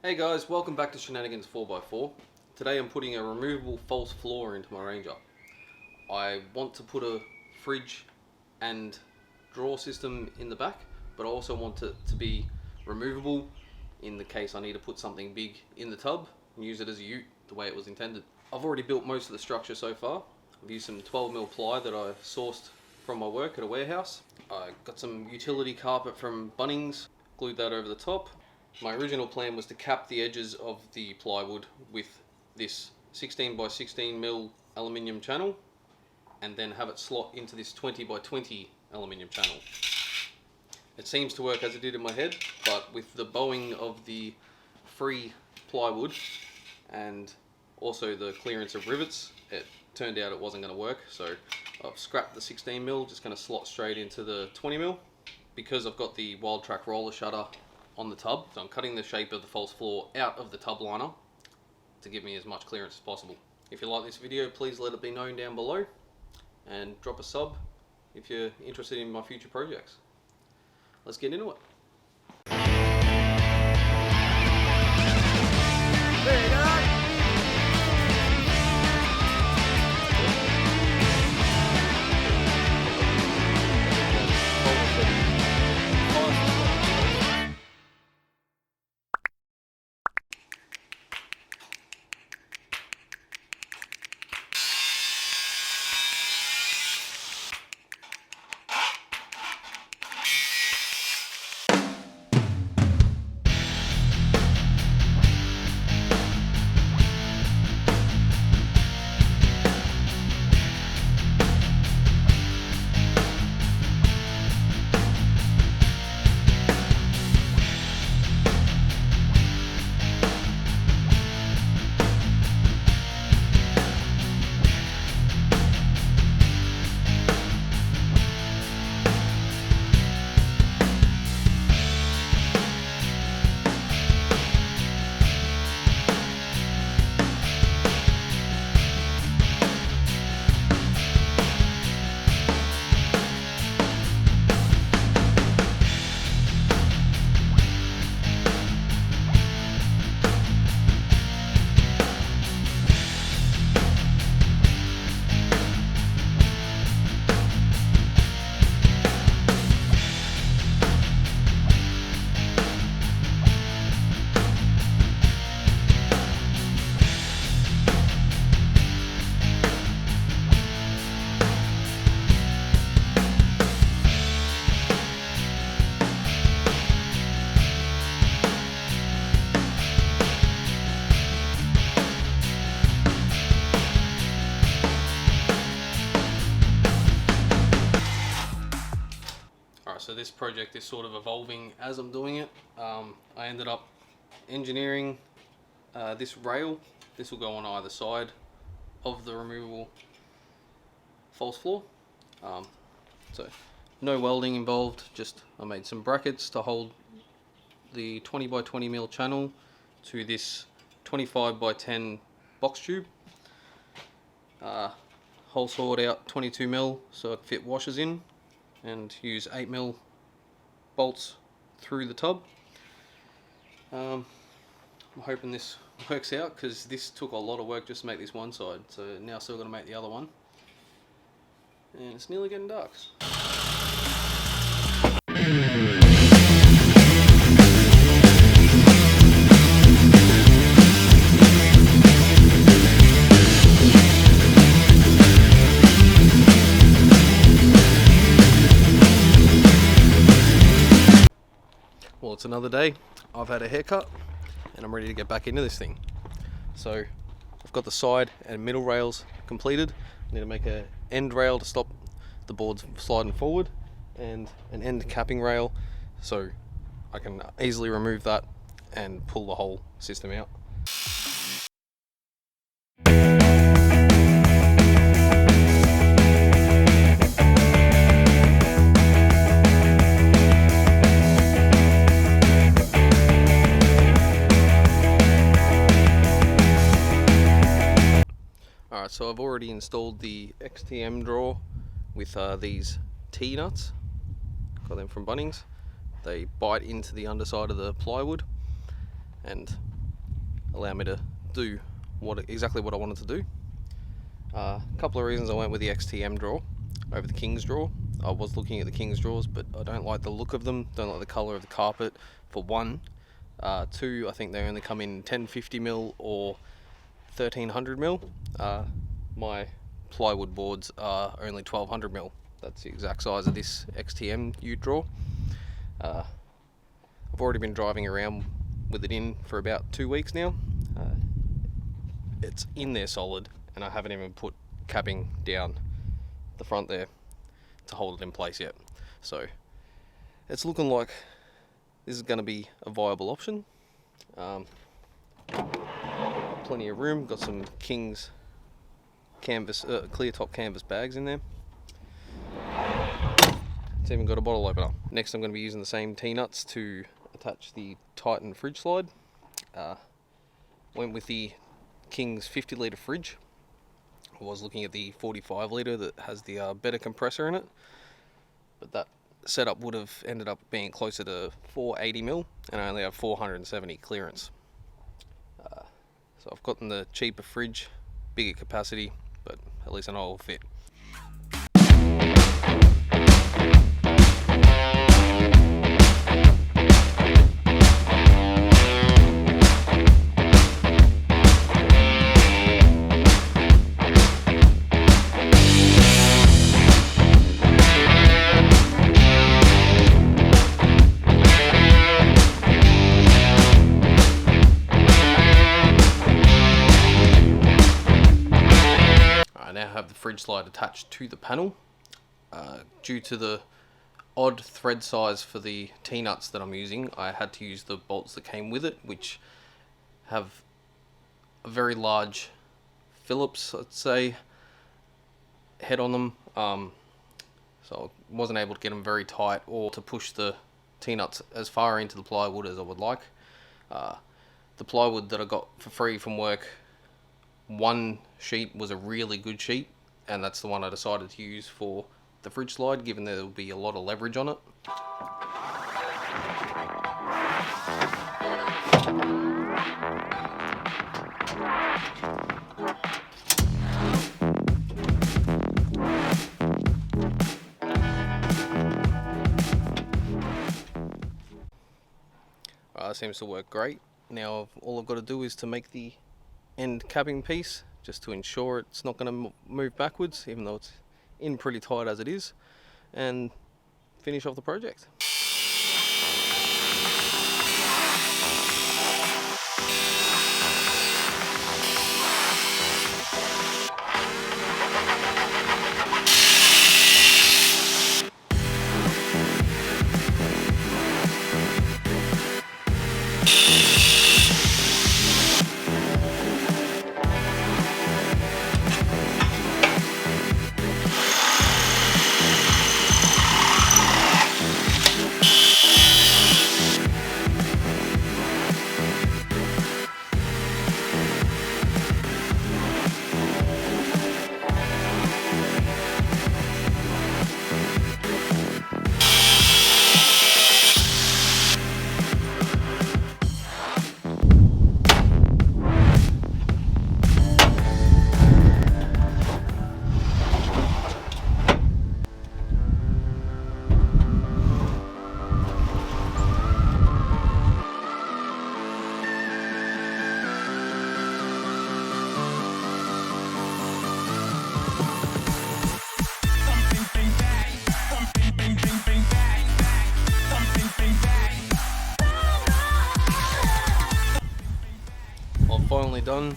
Hey guys, welcome back to Shenanigans 4x4. Today I'm putting a removable false floor into my Ranger. I want to put a fridge and drawer system in the back, but I also want it to be removable in the case I need to put something big in the tub and use it as a ute the way it was intended. I've already built most of the structure so far. I've used some 12mm ply that I sourced from my work at a warehouse. I got some utility carpet from Bunnings, glued that over the top. My original plan was to cap the edges of the plywood with this 16x16mm aluminium channel and then have it slot into this 20x20 aluminium channel. It seems to work as it did in my head, but with the bowing of the free plywood and also the clearance of rivets, it turned out it wasn't going to work, so I've scrapped the 16mm, just going to slot straight into the 20mm. Because I've got the Wild Track roller shutter on the tub, so I'm cutting the shape of the false floor out of the tub liner to give me as much clearance as possible. If you like this video, please let it be known down below and drop a sub if you're interested in my future projects. Let's get into it. There you go. So this project is sort of evolving as I'm doing it. I ended up engineering this rail. This will go on either side of the removable false floor. So no welding involved, just I made some brackets to hold the 20x20mm channel to this 25x10 box tube. Hole sawed out 22mm so it fit washers in, and use 8mm bolts through the tub. I'm hoping this works out because this took a lot of work just to make this one side, so now still got to make the other one, and it's nearly getting dark. Well, it's another day. I've had a haircut and I'm ready to get back into this thing. So I've got the side and middle rails completed. I need to make an end rail to stop the boards sliding forward and an end capping rail so I can easily remove that and pull the whole system out. Alright, so I've already installed the XTM drawer with these T-nuts. Got them from Bunnings. They bite into the underside of the plywood. and allow me to do exactly what I wanted to do. A couple of reasons I went with the XTM drawer over the King's drawer. I was looking at the King's drawers, but I don't like the look of them, don't like the colour of the carpet, for one. Two, I think they only come in 1050mm or 1300mm. My plywood boards are only 1200mm. That's the exact size of this XTM ute drawer. I've already been driving around with it in for about 2 weeks now. It's in there solid, and I haven't even put capping down the front there to hold it in place yet. So it's looking like this is going to be a viable option. Plenty of room, got some King's canvas, clear top canvas bags in there. It's even got a bottle opener. Next I'm going to be using the same T-nuts to attach the Titan fridge slide. Went with the King's 50 litre fridge. I was looking at the 45 litre that has the better compressor in it, but that setup would have ended up being closer to 480mm, and I only have 470 clearance. So I've gotten the cheaper fridge, bigger capacity, but at least I know it will fit. Have the fridge slide attached to the panel. Due to the odd thread size for the T-nuts that I'm using, I had to use the bolts that came with it, which have a very large Phillips, let's say, head on them. So I wasn't able to get them very tight or to push the T-nuts as far into the plywood as I would like. The plywood that I got for free from work, one sheet was a really good sheet, and that's the one I decided to use for the fridge slide, given there will be a lot of leverage on it. Seems to work great. Now all I've got to do is to make the end capping piece, just to ensure it's not going to move backwards, even though it's in pretty tight as it is, and finish off the project. Finally done.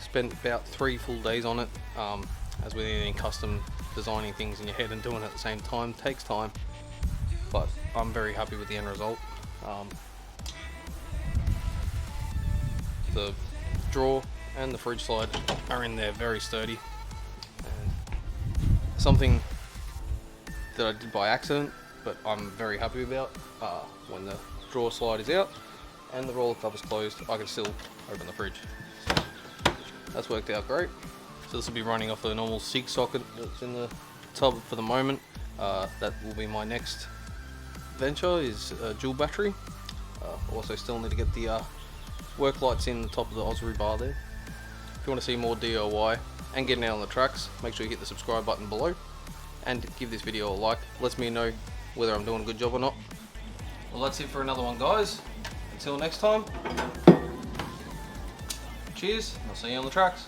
Spent about 3 full days on it. As with anything custom, designing things in your head and doing it at the same time takes time, but I'm very happy with the end result. The drawer and the fridge slide are in there very sturdy, and something that I did by accident, but I'm very happy about. When the drawer slide is out and the roller cover's closed, I can still open the fridge. So that's worked out great. So this will be running off a normal SIG socket that's in the tub for the moment. That will be my next venture, is a dual battery. Also still need to get the work lights in the top of the Osprey bar there. If you want to see more DIY and getting out on the tracks, make sure you hit the subscribe button below and give this video a like. Lets me know whether I'm doing a good job or not. Well, that's it for another one, guys. Until next time, cheers, and I'll see you on the tracks.